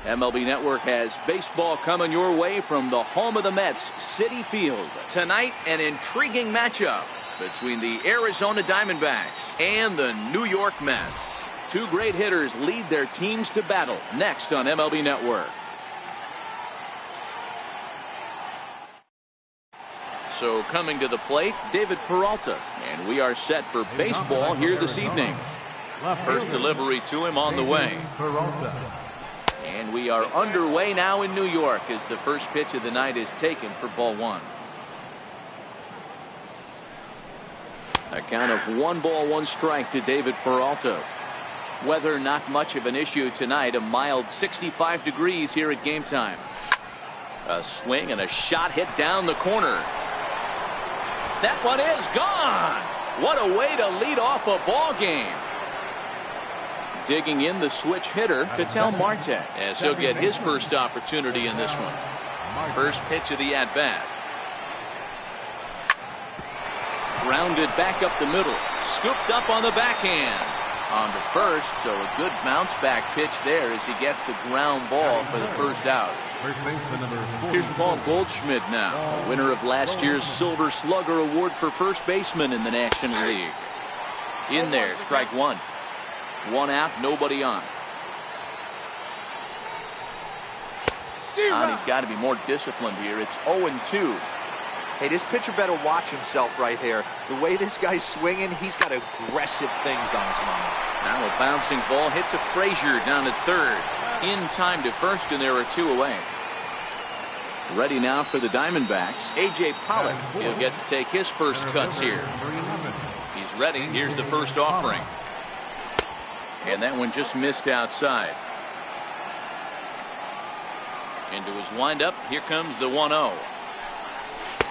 MLB Network has baseball coming your way from the home of the Mets, Citi Field. Tonight, an intriguing matchup between the Arizona Diamondbacks and the New York Mets. Two great hitters lead their teams to battle next on MLB Network. So coming to the plate, David Peralta, and we are set for baseball here this evening. First delivery to him on the way. And we are underway now in New York as the first pitch of the night is taken for ball one. A count of 1 ball 1 strike to David Peralta. Weather not much of an issue tonight. A mild 65 degrees here at game time. A swing and a shot hit down the corner. That one is gone. What a way to lead off a ball game. Digging in the switch hitter, Ketel Marte, as he'll get his first opportunity in this one. First pitch of the at-bat. Grounded back up the middle. Scooped up on the backhand. On to first, so a good bounce back pitch there as he gets the ground ball for the first out. Here's Paul Goldschmidt now, winner of last year's Silver Slugger Award for first baseman in the National League. In there, strike one. 1 out, nobody on. He's got to be more disciplined here. It's 0-2. Hey, this pitcher better watch himself right here. The way this guy's swinging, he's got aggressive things on his mind. Now a bouncing ball hit to Frazier down at third. In time to first, and there are 2 away. Ready now for the Diamondbacks. A.J. Pollock. He'll get to take his first cuts here. He's ready. Here's the first offering. And that one just missed outside. Into his windup. Here comes the 1-0.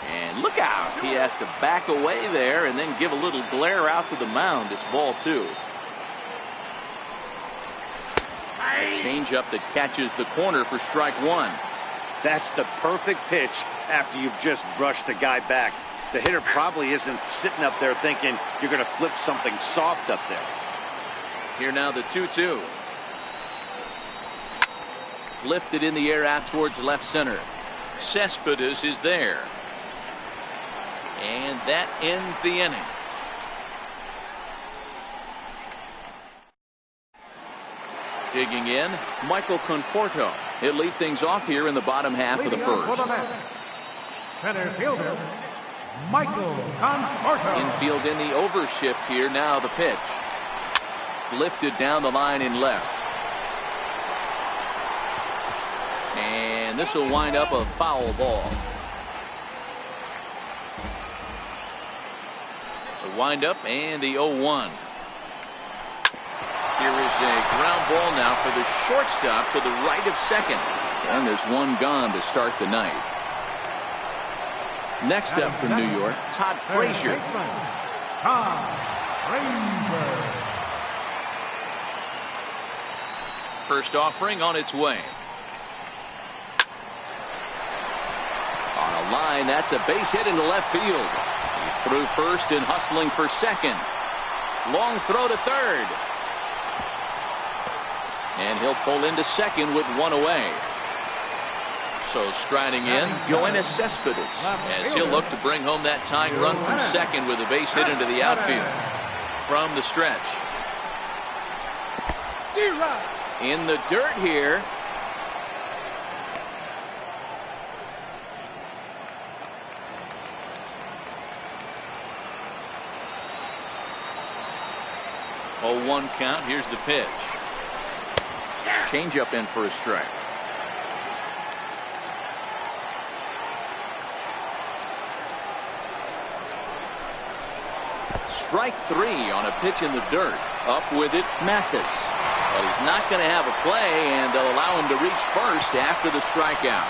And look out. He has to back away there and then give a little glare out to the mound. It's ball 2. Change-up that catches the corner for strike 1. That's the perfect pitch after you've just brushed a guy back. The hitter probably isn't sitting up there thinking you're going to flip something soft up there. Here now the 2-2. Lifted in the air out towards left center. Cespedes is there. And that ends the inning. Digging in, Michael Conforto. He'll lead things off here in the bottom half of the first. Center fielder, Michael Conforto. Infield in the overshift here. Now the pitch. Lifted down the line in left. And this will wind up a foul ball. The windup and the 0-1. Here is a ground ball now for the shortstop to the right of second. And there's one gone to start the night. Next up from New York, Todd Frazier. First offering on its way. On a line, that's a base hit into left field. He's through first and hustling for second. Long throw to third. And he'll pull into second with 1 away. So striding in, Yoenis Cespedes, as he'll look to bring home that tying run from second with a base hit into the outfield. From the stretch. In the dirt here. Oh, 1 count. Here's the pitch. Change up in for a strike. Strike 3 on a pitch in the dirt. Up with it, Mathis. But he's not going to have a play, and they'll allow him to reach first after the strikeout.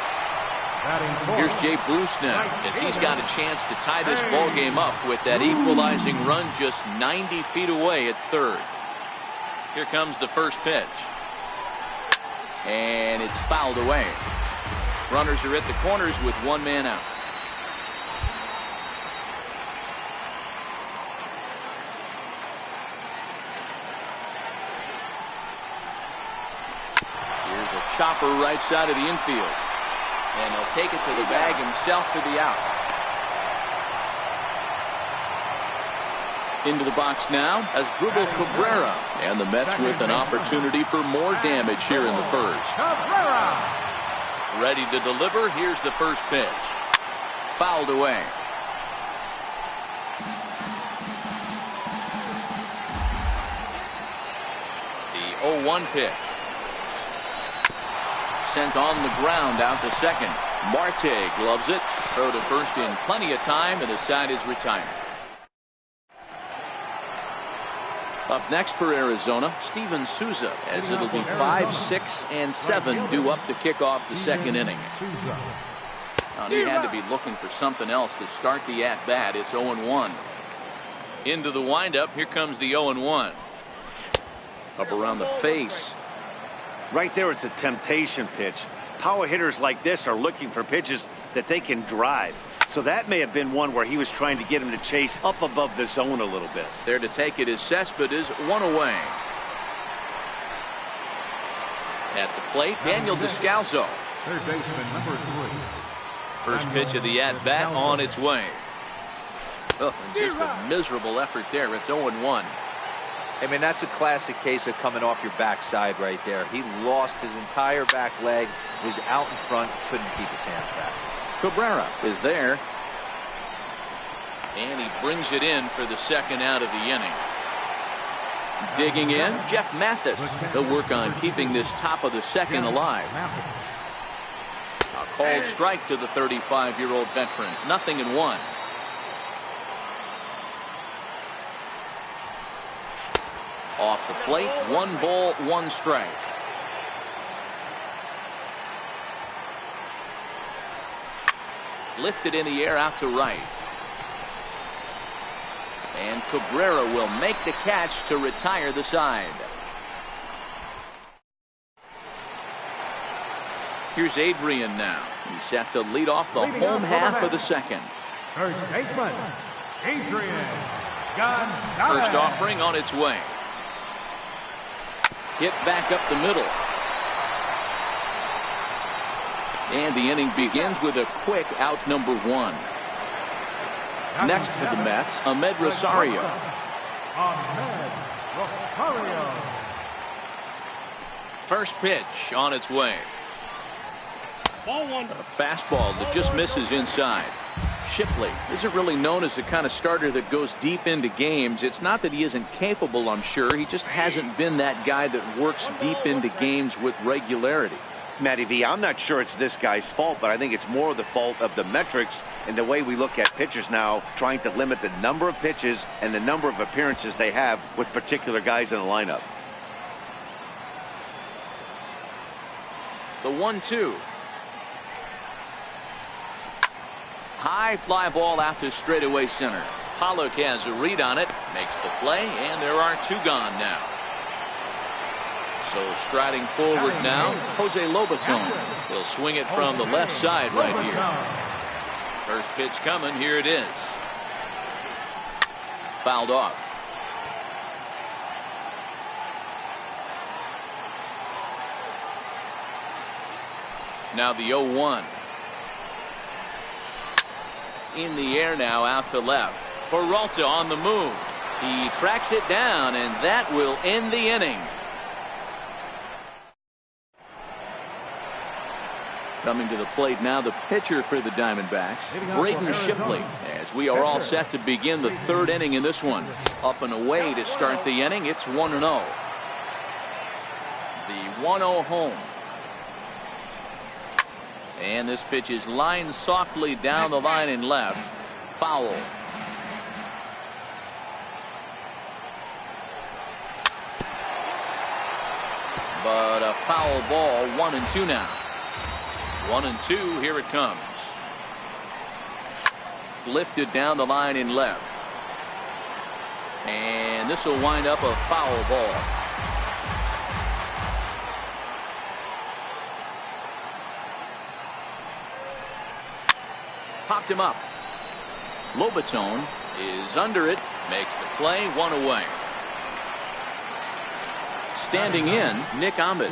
Here's Jay Bruce now, as he's got a chance to tie this ball game up with that equalizing run just 90 feet away at third. Here comes the first pitch. And it's fouled away. Runners are at the corners with 1 man out. Here's a chopper right side of the infield. And he'll take it to the bag himself for the out. Into the box now as Asdrubal Cabrera. And the Mets with an opportunity for more damage here in the first. Ready to deliver. Here's the first pitch. Fouled away. The 0-1 pitch. Sent on the ground out to second. Marte gloves it. Throw to first in plenty of time, and the side is retired. Up next for Arizona, Steven Souza, as it'll be 5, 6, and 7 due up to kick off the second inning. He had to be looking for something else to start the at-bat. It's 0-1. Into the windup. Here comes the 0-1. Up around the face. Right there, it's a temptation pitch. Power hitters like this are looking for pitches that they can drive. So that may have been one where he was trying to get him to chase up above the zone a little bit. There to take it is Cespedes, 1 away. At the plate, Daniel Descalso. Third baseman, number 3. First pitch of the at-bat on its way. Oh, just a miserable effort there. It's 0-1. I mean, that's a classic case of coming off your backside right there. He lost his entire back leg, was out in front, couldn't keep his hands back. Cabrera is there. And he brings it in for the second out of the inning. Digging in, Jeff Mathis. He'll work on keeping this top of the second alive. A called strike to the 35-year-old veteran. 0-1. Off the plate, 1 ball, 1 strike. Lifted in the air out to right. And Cabrera will make the catch to retire the side. Here's Adrian now. He's set to lead off the home half of the second. First baseman, Adrian Gonzalez. First offering on its way. Hit back up the middle. And the inning begins with a quick out number 1. Next for the Mets, Ahmed Rosario. First pitch on its way. Ball 1. A fastball that just misses inside. Shipley isn't really known as the kind of starter that goes deep into games. It's not that he isn't capable, I'm sure. He just hasn't been that guy that works deep into games with regularity. Matty V, I'm not sure it's this guy's fault, but I think it's more the fault of the metrics and the way we look at pitchers now, trying to limit the number of pitches and the number of appearances they have with particular guys in the lineup. The 1-2. High fly ball out to straightaway center. Pollock has a read on it, makes the play, and there are 2 gone now. So striding forward now, Jose Lobaton. He'll swing it from the left side right here. First pitch coming, here it is. Fouled off. Now the 0-1. In the air now, out to left. Peralta on the move. He tracks it down, and that will end the inning. Coming to the plate now, the pitcher for the Diamondbacks, Braden Shipley, as we are all set to begin the 3rd inning in this one. Up and away to start the inning. It's 1-0. The 1-0 home. And this pitch is lined softly down the line and left. Foul. But a foul ball. 1-2 now. 1-2. Here it comes. Lifted down the line and left. And this will wind up a foul ball. Popped him up. Lobaton is under it, makes the play, 1 away. Standing in, Nick Ahmed.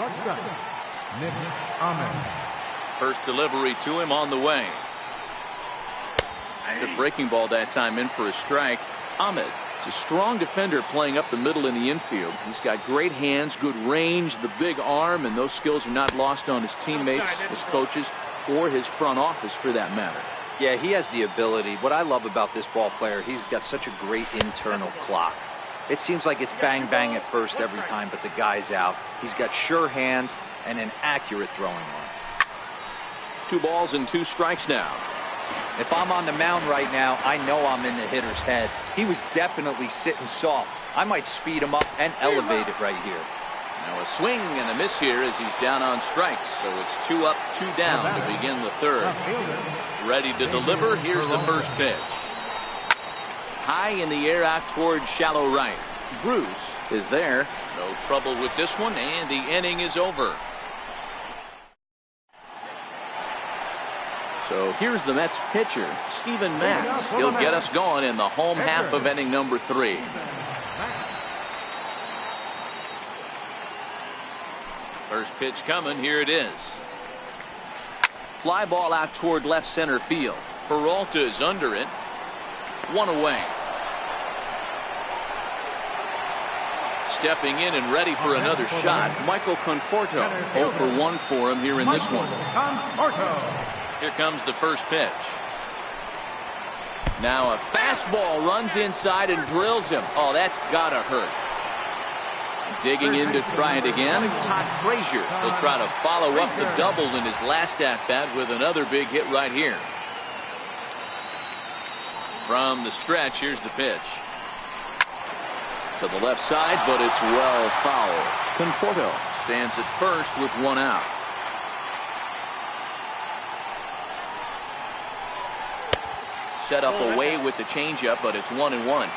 Nick Ahmed. First delivery to him on the way. The breaking ball that time in for a strike. Ahmed is a strong defender playing up the middle in the infield. He's got great hands, good range, the big arm, and those skills are not lost on his teammates, his coaches, or his front office for that matter. Yeah, he has the ability. What I love about this ball player, he's got such a great internal clock. It seems like it's bang bang at first every time, but the guy's out. He's got sure hands and an accurate throwing arm. 2 balls and 2 strikes now. If I'm on the mound right now, I know I'm in the hitter's head. He was definitely sitting soft. I might speed him up and elevate it right here. Now a swing and a miss here as he's down on strikes. So it's 2 up, 2 down to begin the third. Ready to deliver. Here's the first pitch. High in the air out towards shallow right. Bruce is there. No trouble with this one, and the inning is over. So here's the Mets pitcher, Steven Matz. He'll get us going in the home half of inning number 3. First pitch coming. Here it is. Fly ball out toward left center field. Peralta is under it. 1 away. Stepping in and ready for another shot, Michael Conforto. 0 for 1 for him here in this one. Here comes the first pitch. Now a fastball runs inside and drills him. Oh, that's gotta hurt. Digging in to try it again, Todd Frazier. He'll try to follow up the double in his last at-bat with another big hit right here. From the stretch, here's the pitch. To the left side, but it's well fouled. Conforto stands at first with 1 out. Set up away with the changeup, but it's 1-1.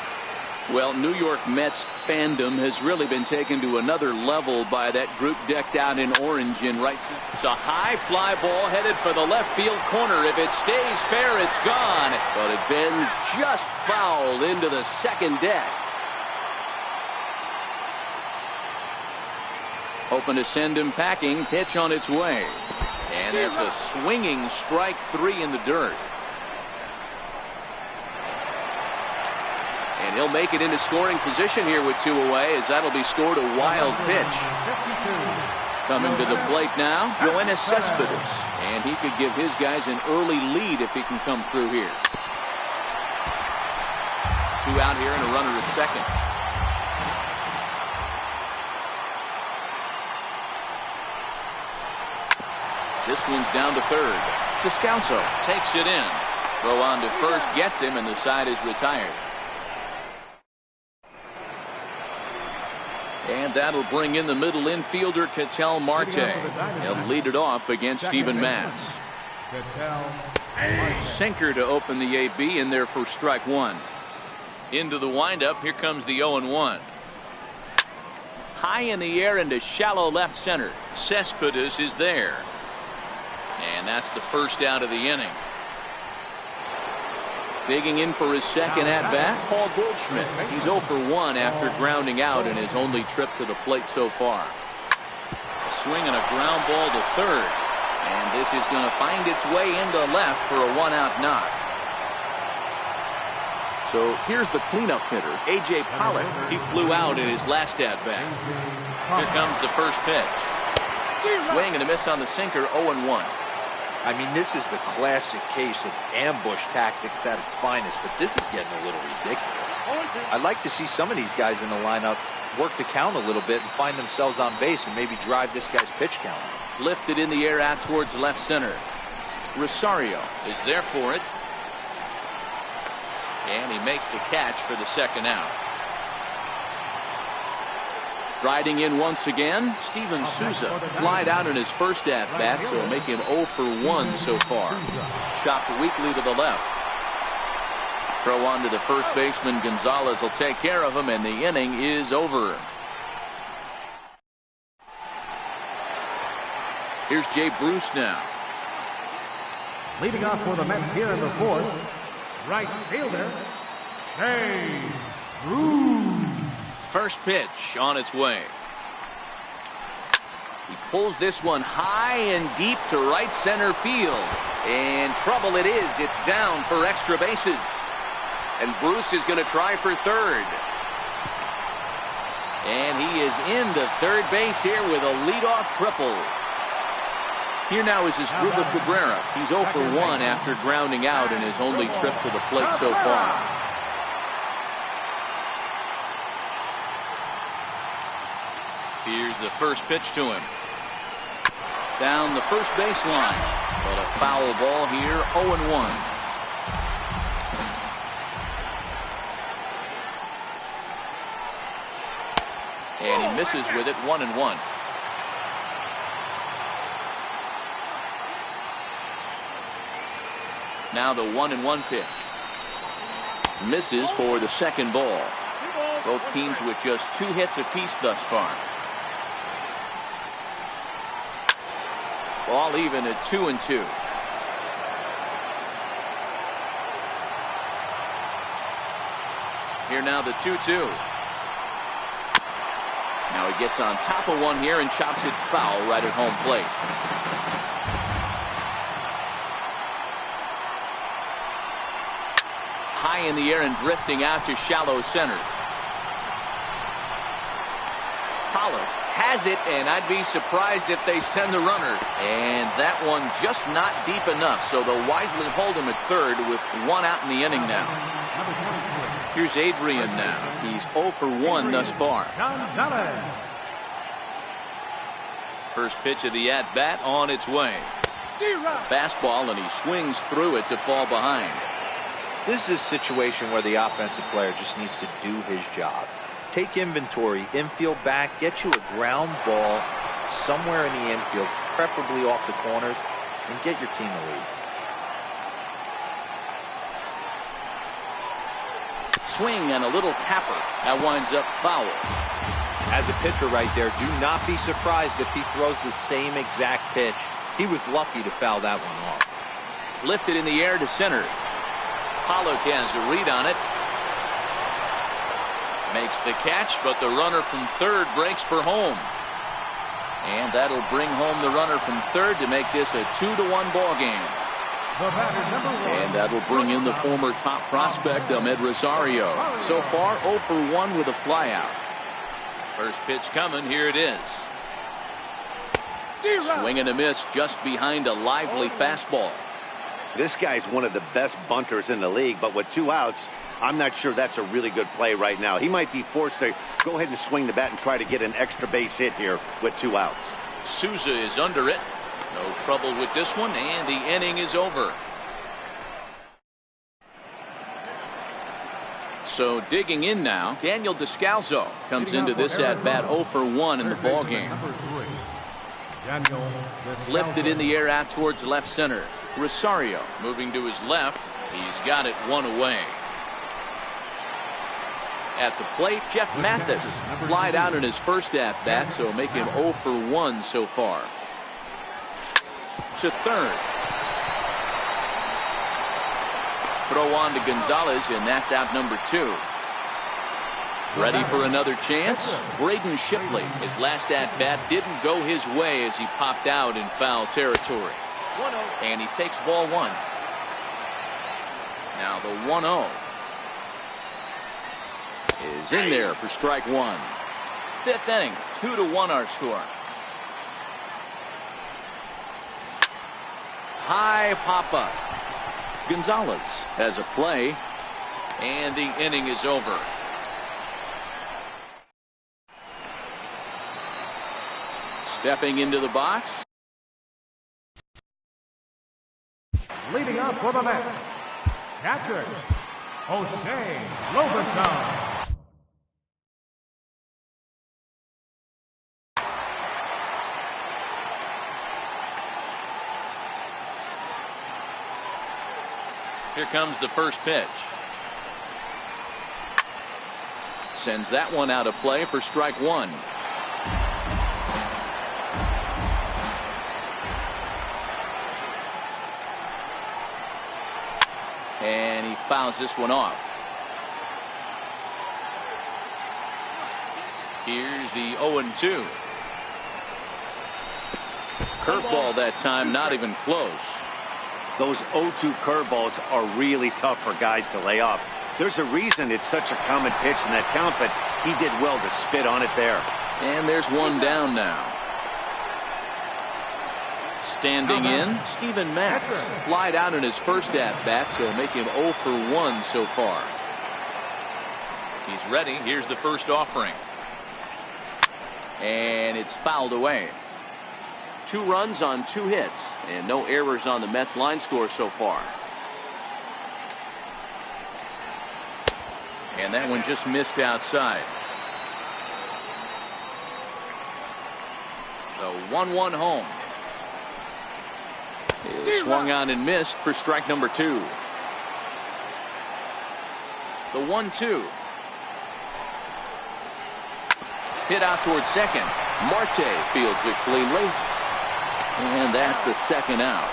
Well, New York Mets fandom has really been taken to another level by that group decked out in orange in right center. It's a high fly ball headed for the left field corner. If it stays fair, it's gone. But it bends just foul into the second deck. Hoping to send him packing. Pitch on its way. And it's a swinging strike 3 in the dirt. And he'll make it into scoring position here with 2 away, as that'll be scored a wild pitch. Coming to the plate now, Yoenis Cespedes. And he could give his guys an early lead if he can come through here. 2 out here and a runner at second. This one's down to third. Descalso takes it in. Throw on to first, gets him, and the side is retired. And that'll bring in the middle infielder, Ketel Marte. He'll lead it off against Steven Matz. Sinker to open the AB in there for strike 1. Into the windup. Here comes the 0-1. High in the air into shallow left center. Cespedes is there. And that's the first out of the inning. Digging in for his second at-bat, Paul Goldschmidt. He's 0 for 1 after grounding out in his only trip to the plate so far. Swing and a ground ball to third. And this is going to find its way into left for a 1-out knock. So here's the cleanup hitter, A.J. Pollock. He flew out in his last at-bat. Here comes the first pitch. Swing and a miss on the sinker, 0-1. I mean, this is the classic case of ambush tactics at its finest, but this is getting a little ridiculous. I'd like to see some of these guys in the lineup work the count a little bit and find themselves on base and maybe drive this guy's pitch count. Lifted in the air out towards left center. Rosario is there for it. And he makes the catch for the second out. Striding in once again, Steven Souza flied out in his first at-bat, so make him 0 for 1 so far. Chopped weakly to the left. Throw on to the first baseman. Gonzalez will take care of him, and the inning is over. Here's Jay Bruce now. Leading off for the Mets here in the 4th, right fielder, Jay Bruce. First pitch on its way. He pulls this one high and deep to right center field. And trouble it is. It's down for extra bases. And Bruce is going to try for third. And he is into third base here with a leadoff triple. Here now is Asdrubal Cabrera. He's 0 for 1 after grounding out in his only trip to the plate so far. Here's the first pitch to him. Down the first baseline. But a foul ball here, 0-1. And he misses with it, 1-1. Now the 1-1 pitch. Misses for the second ball. Both teams with just 2 hits apiece thus far. Ball even at 2-2. Here now the 2-2. Now he gets on top of one here and chops it foul right at home plate. High in the air and drifting out to shallow center. Pollard has it, and I'd be surprised if they send the runner. And that one just not deep enough, so they'll wisely hold him at third with 1 out in the inning now. Here's Adrian now. He's 0 for 1 thus far. First pitch of the at-bat on its way. Fastball, and he swings through it to fall behind. This is a situation where the offensive player just needs to do his job. Take inventory, infield back, get you a ground ball somewhere in the infield, preferably off the corners, and get your team a lead. Swing and a little tapper. That winds up foul. As a pitcher right there, do not be surprised if he throws the same exact pitch. He was lucky to foul that one off. Lifted in the air to center. Pollock has a read on it. Makes the catch, but the runner from third breaks for home. And that'll bring home the runner from third to make this a 2-1 ball game. And that'll bring in the former top prospect, Ahmed Rosario. So far, 0 for 1 with a flyout. First pitch coming. Here it is. Swing and a miss just behind a lively fastball. This guy's one of the best bunters in the league, but with 2 outs, I'm not sure that's a really good play right now. He might be forced to go ahead and swing the bat and try to get an extra base hit here with 2 outs. Souza is under it. No trouble with this one, and the inning is over. So digging in now, Daniel Descalso comes into this at-bat 0 for 1 in the ball game. Lifted in the air out towards left center. Rosario moving to his left. He's got it 1 away. At the plate, Jeff Mathis flied out in his first at-bat, so make him 0 for 1 so far. To third. Throw on to Gonzalez, and that's out number 2. Ready for another chance? Braden Shipley. His last at-bat didn't go his way as he popped out in foul territory. And he takes ball 1. Now the 1-0 is in there for strike 1. 5th inning, 2-1 our score. High pop-up. Gonzalez has a play, and the inning is over. Stepping into the box. Leading up for the Mets, catcher, O'Shea Robertson. Here comes the first pitch. Sends that one out of play for strike 1. And he fouls this one off. Here's the 0-2. Curveball that time, not even close. Those 0-2 curveballs are really tough for guys to lay off. There's a reason it's such a common pitch in that count, but he did well to spit on it there. And there's one down now. Standing in, Steven Matz. Flied out in his first at-bat, so make him 0 for 1 so far. He's ready. Here's the first offering. And it's fouled away. 2 runs on 2 hits, and no errors on the Mets line score so far. And that one just missed outside. The 1-1 home. It swung on and missed for strike number 2. The 1-2. Hit out towards second. Marte fields it cleanly. And that's the second out.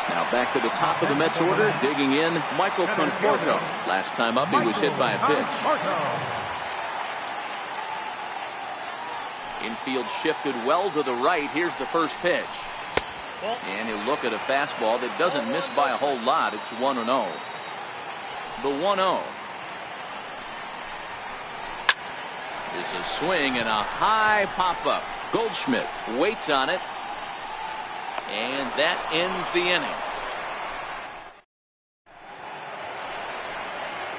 Now back to the top of the Mets order. Digging in, Michael Conforto. Last time up, he was hit by a pitch. Infield shifted well to the right. Here's the first pitch. And he'll look at a fastball that doesn't miss by a whole lot. It's 1-0. The 1-0. There's a swing and a high pop-up. Goldschmidt waits on it. And that ends the inning.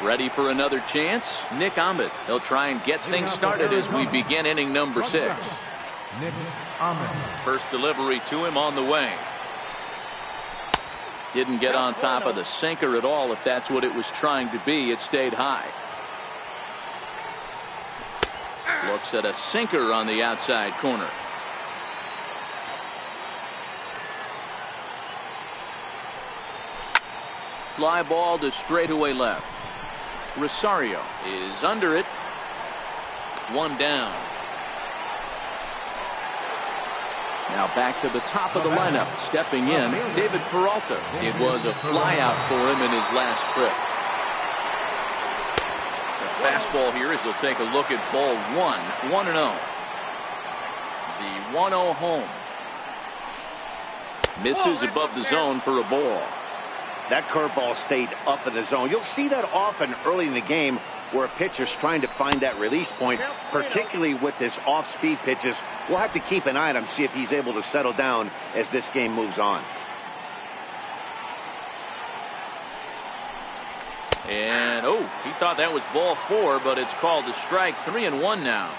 Ready for another chance? Nick Ahmed. He'll try and get things started as we begin inning number 6. Nick Ahmed. First delivery to him on the way. Didn't get on top of the sinker at all. If that's what it was trying to be, it stayed high. Looks at a sinker on the outside corner. Fly ball to straightaway left. Rosario is under it. 1 down. Now back to the top of the lineup. Stepping in, David Peralta. It was a fly out for him in his last trip. The fastball here as they'll take a look at ball 1. 1-0. The 1-0 home. Misses above the zone for a ball. That curveball stayed up in the zone. You'll see that often early in the game where a pitcher's trying to find that release point, particularly with his off-speed pitches. We'll have to keep an eye on him, see if he's able to settle down as this game moves on. And, he thought that was ball 4, but it's called a strike. 3-1 now.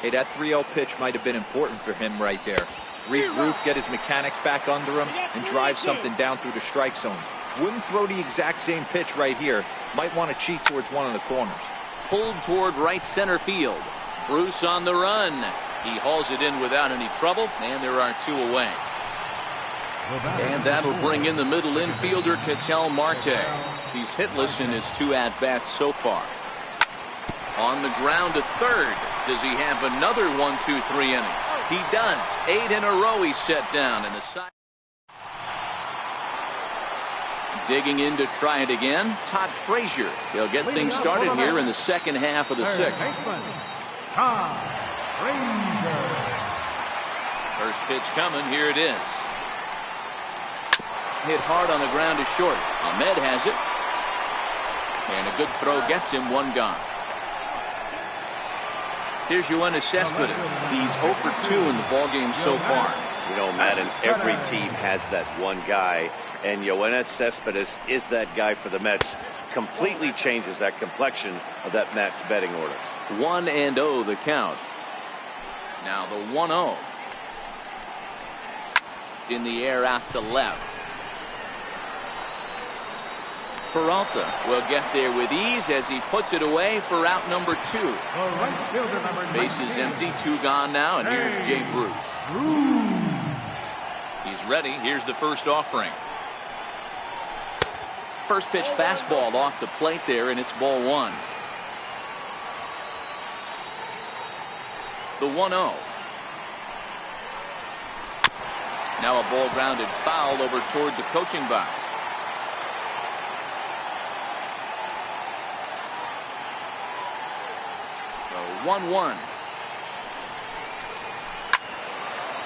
Hey, that 3-0 pitch might have been important for him right there. Regroup, get his mechanics back under him, and drive something down through the strike zone. Wouldn't throw the exact same pitch right here. Might want to cheat towards one of the corners. Pulled toward right center field. Bruce on the run. He hauls it in without any trouble, and there are 2 away. And that'll bring in the middle infielder, Ketel Marte. He's hitless in his 2 at-bats so far. On the ground to third. Does he have another 1-2-3 inning? He does. 8 in a row he's set down in the side. Digging in to try it again, Todd Frazier. He'll get things started here in the second half of the 6th. Todd Frazier. First pitch coming. Here it is. Hit hard on the ground to short. Ahmed has it. And a good throw gets him. 1 gone. Here's Yoenis Cespedes. He's 0 for 2 in the ballgame so far. You know, Madden, every team has that one guy, and Yoenis Cespedes is that guy for the Mets. Completely changes that complexion of that Mets betting order. 1-0 the count. Now the 1-0. In the air out to left. Peralta will get there with ease as he puts it away for out number 2. Bases empty, 2 gone now, and here's Jay Bruce. He's ready. Here's the first offering. First pitch fastball off the plate there, and it's ball 1. The 1-0. Now a ball grounded foul over toward the coaching box. The 1-1.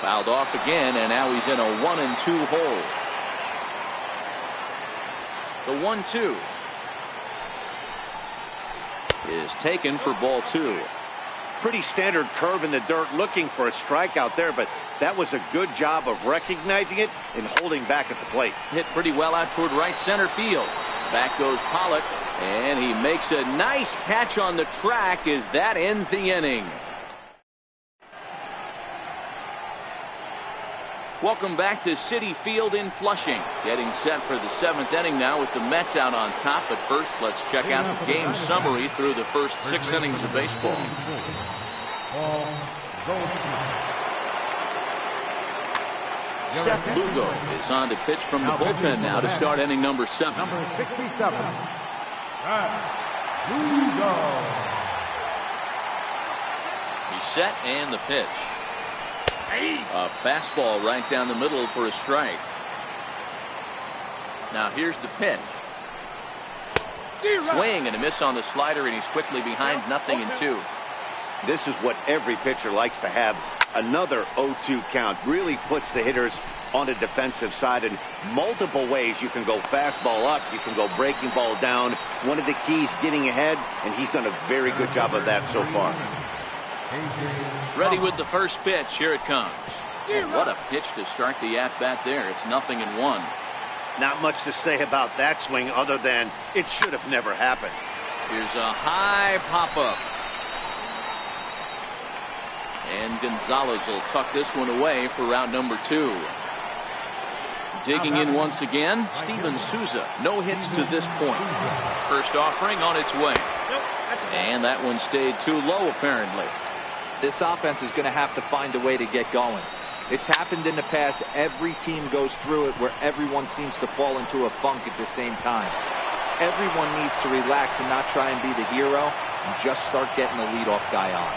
Fouled off again, and now he's in a 1-2 hole. The 1-2 is taken for ball 2. Pretty standard curve in the dirt, looking for a strikeout there, but that was a good job of recognizing it and holding back at the plate. Hit pretty well out toward right center field. Back goes Pollock, and he makes a nice catch on the track as that ends the inning. Welcome back to Citi Field in Flushing. Getting set for the 7th inning now with the Mets out on top. But first, let's check out the game summary through the first 6 innings of baseball. Seth Lugo is on to pitch from the bullpen now to start inning number 7. Number 67, Lugo. He's set and the pitch. A fastball right down the middle for a strike. Now here's the pitch. Swing and a miss on the slider, and he's quickly behind 0-2. This is what every pitcher likes to have. Another 0-2 count really puts the hitters on the defensive side in multiple ways. You can go fastball up, you can go breaking ball down. One of the keys, getting ahead, and he's done a very good job of that so far. Ready with the first pitch. Here it comes. Oh, what a pitch to start the at-bat there. It's 0-1. Not much to say about that swing other than it should have never happened. Here's a high pop-up. And Gonzalez will tuck this one away for round number 2. Digging in once again, Steven Souza. No hits to this point. First offering on its way. And that one stayed too low, apparently. This offense is going to have to find a way to get going. It's happened in the past. Every team goes through it where everyone seems to fall into a funk at the same time. Everyone needs to relax and not try and be the hero and just start getting the leadoff guy on.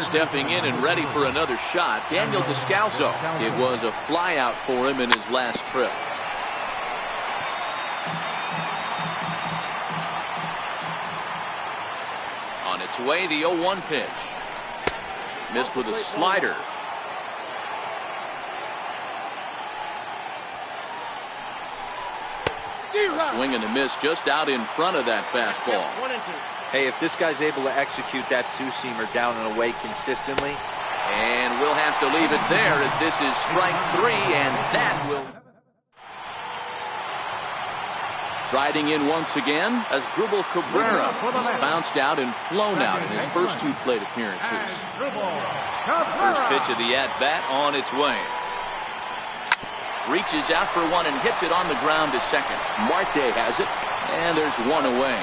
Stepping in and ready for another shot, Daniel Descalso. It was a flyout for him in his last trip. On its way, the 0-1 pitch. Missed with a slider. A swing and a miss just out in front of that fastball. Hey, if this guy's able to execute that two-seamer down and away consistently. And we'll have to leave it there as this is strike 3, and that will... Striding in once again as Dribble Cabrera has bounced out and flown out in his first 2 plate appearances. First pitch of the at-bat on its way. Reaches out for one and hits it on the ground to second. Marte has it, and there's one away.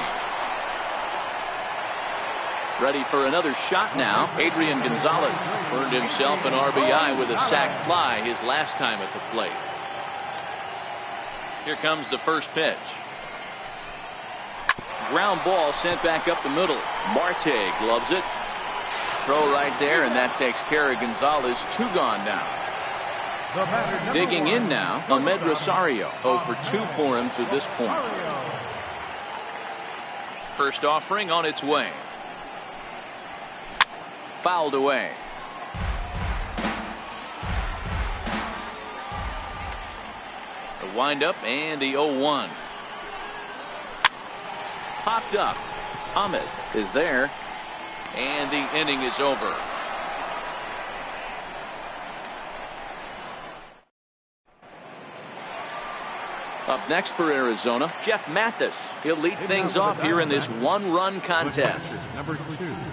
Ready for another shot now. Adrian Gonzalez earned himself an RBI with a sac fly his last time at the plate. Here comes the first pitch. Ground ball sent back up the middle. Marte gloves it. Throw right there, and that takes care of Gonzalez. 2 gone now. Digging in now, Ahmed Rosario. 0 for 2 for him to this point. First offering on its way. Fouled away. The windup and the 0-1. Popped up. Ahmed is there, and the inning is over. Up next for Arizona, Jeff Mathis. He'll lead things off here in this 1-run contest.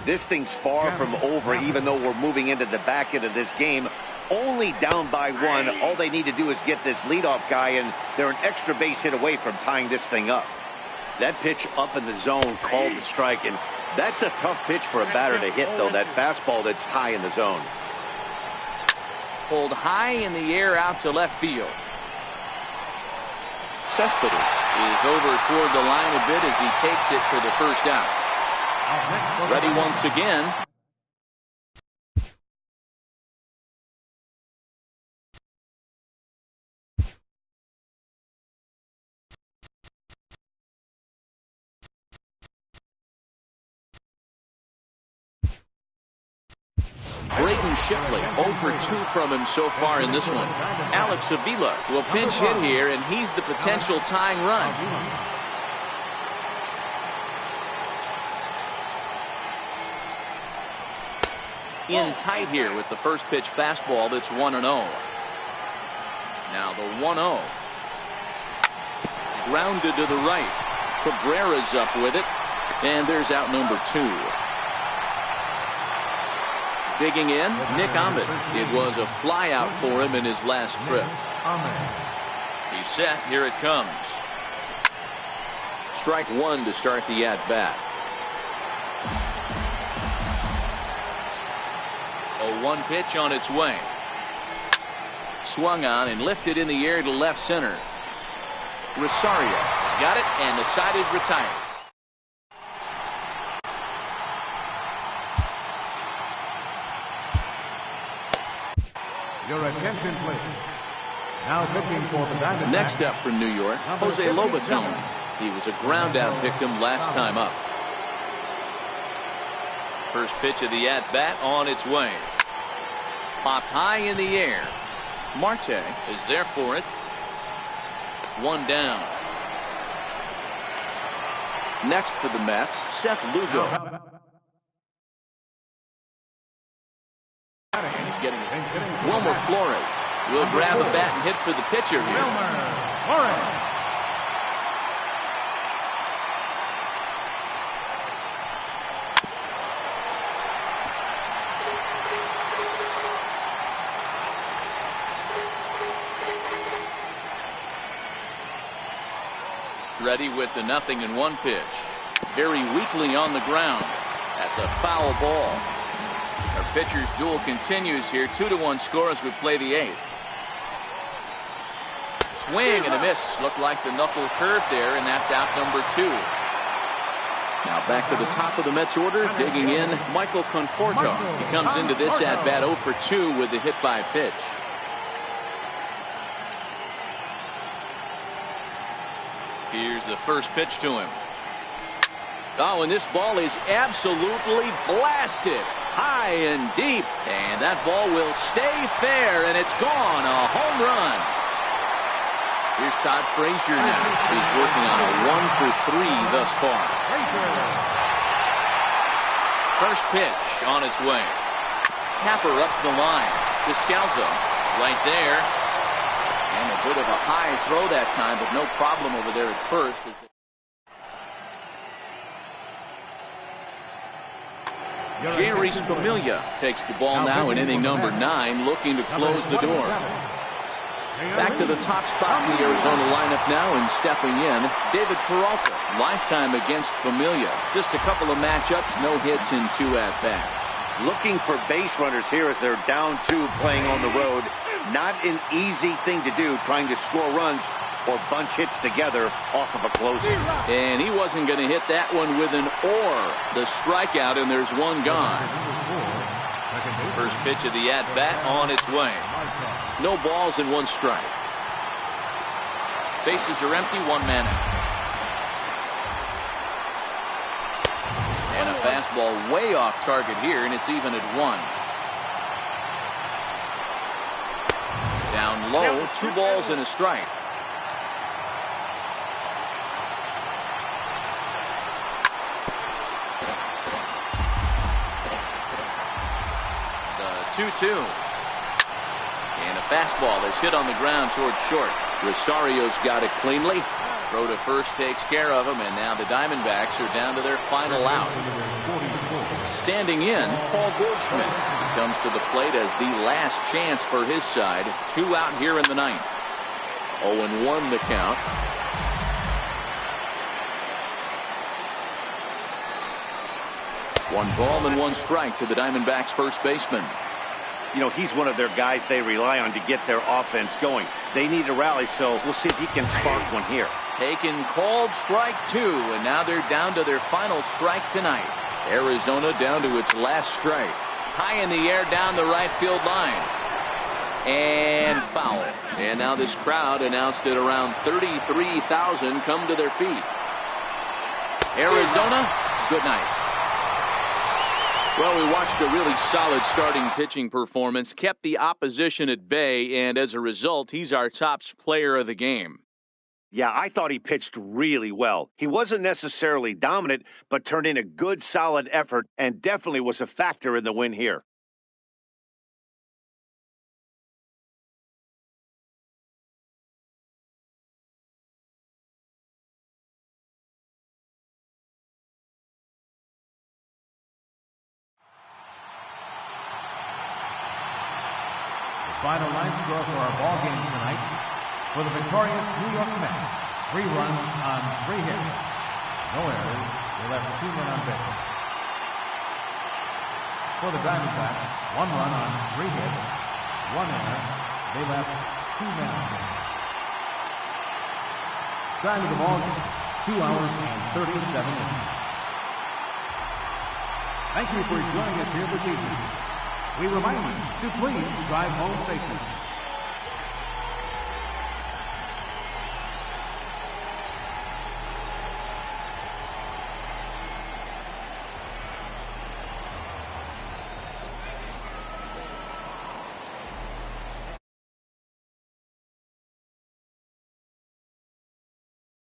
This thing's far from over, even though we're moving into the back end of this game. Only down by 1. All they need to do is get this leadoff guy, and they're an extra base hit away from tying this thing up. That pitch up in the zone called the strike, and that's a tough pitch for a batter to hit, though, that fastball that's high in the zone. Pulled high in the air out to left field. Cespedes is over toward the line a bit as he takes it for the first out. Ready once again. Braden Shipley, 0 for 2 from him so far in this one. Alex Avila will pinch hit here, and he's the potential tying run. In tight here with the first pitch fastball that's 1-0. Now the 1-0. Grounded to the right. Cabrera's up with it. And there's out number 2. Digging in, Nick Ahmed. It was a fly out for him in his last trip. He's set. Here it comes. Strike 1 to start the at-bat. A 1 pitch on its way. Swung on and lifted in the air to left center. Rosario's got it, and the side is retired. Your attention, please. Now pitching for the Diamondbacks. Next up from New York, Jose Lobaton. He was a ground-out victim last time up. First pitch of the at-bat on its way. Popped high in the air. Marte is there for it. 1 down. Next for the Mets, Seth Lugo. He's getting it. Wilmer Flores will grab a bat and hit for the pitcher here. Wilmer Flores. Ready with the 0-1 pitch. Very weakly on the ground. That's a foul ball. Our pitcher's duel continues here. 2-1 score as we play the 8th. Swing and a miss. Looked like the knuckle curve there, and that's out number 2. Now back to the top of the Mets order. Digging in, Michael Conforto. He comes into this at bat 0 for 2 with the hit by pitch. Here's the first pitch to him. Oh, and this ball is absolutely blasted. High and deep. And that ball will stay fair, and it's gone. A home run. Here's Todd Frazier now. He's working on a 1 for 3 thus far. First pitch on its way. Tapper up the line. Descalzo right there. And a bit of a high throw that time, but no problem over there at first. Jerry Familia takes the ball now in inning number 9, looking to close the door. Back to the top spot in the Arizona lineup now, and stepping in, David Peralta. Lifetime against Familia. Just a couple of matchups, no hits in 2 at-bats. Looking for base runners here as they're down 2 playing on the road. Not an easy thing to do, trying to score runs or bunch hits together off of a closer. And he wasn't going to hit that one with an or. The strikeout, and there's 1 gone. First pitch of the at-bat on its way. No balls and 1 strike. Bases are empty, 1 man out. And a fastball way off target here, and it's even at 1. Down low, 2 balls and a strike. The 2-2. And a fastball is hit on the ground towards short. Rosario's got it cleanly. Throw to first takes care of him, and now the Diamondbacks are down to their final out. Standing in, Paul Goldschmidt. He comes to the plate as the last chance for his side. 2 out here in the 9th. 0-1 the count. One ball and 1 strike to the Diamondbacks first baseman. You know, he's one of their guys they rely on to get their offense going. They need a rally, so we'll see if he can spark one here. Taken, called, strike 2, and now they're down to their final strike tonight. Arizona down to its last strike. High in the air down the right field line. And foul. And now this crowd announced at around 33,000 come to their feet. Arizona, good night. Well, we watched a really solid starting pitching performance, kept the opposition at bay, and as a result, he's our top player of the game. Yeah, I thought he pitched really well. He wasn't necessarily dominant, but turned in a good, solid effort and definitely was a factor in the win here. Final line score for our ball game tonight. For the victorious New York Mets, 3 runs on 3 hits. No errors. They left 2 men on base. For the Diamondbacks, 1 run on 3 hits. 1 error. They left 2 men on base. Time of the ball game, 2 hours and 37 minutes. Thank you for joining us here this evening. We remind you to please drive home safely.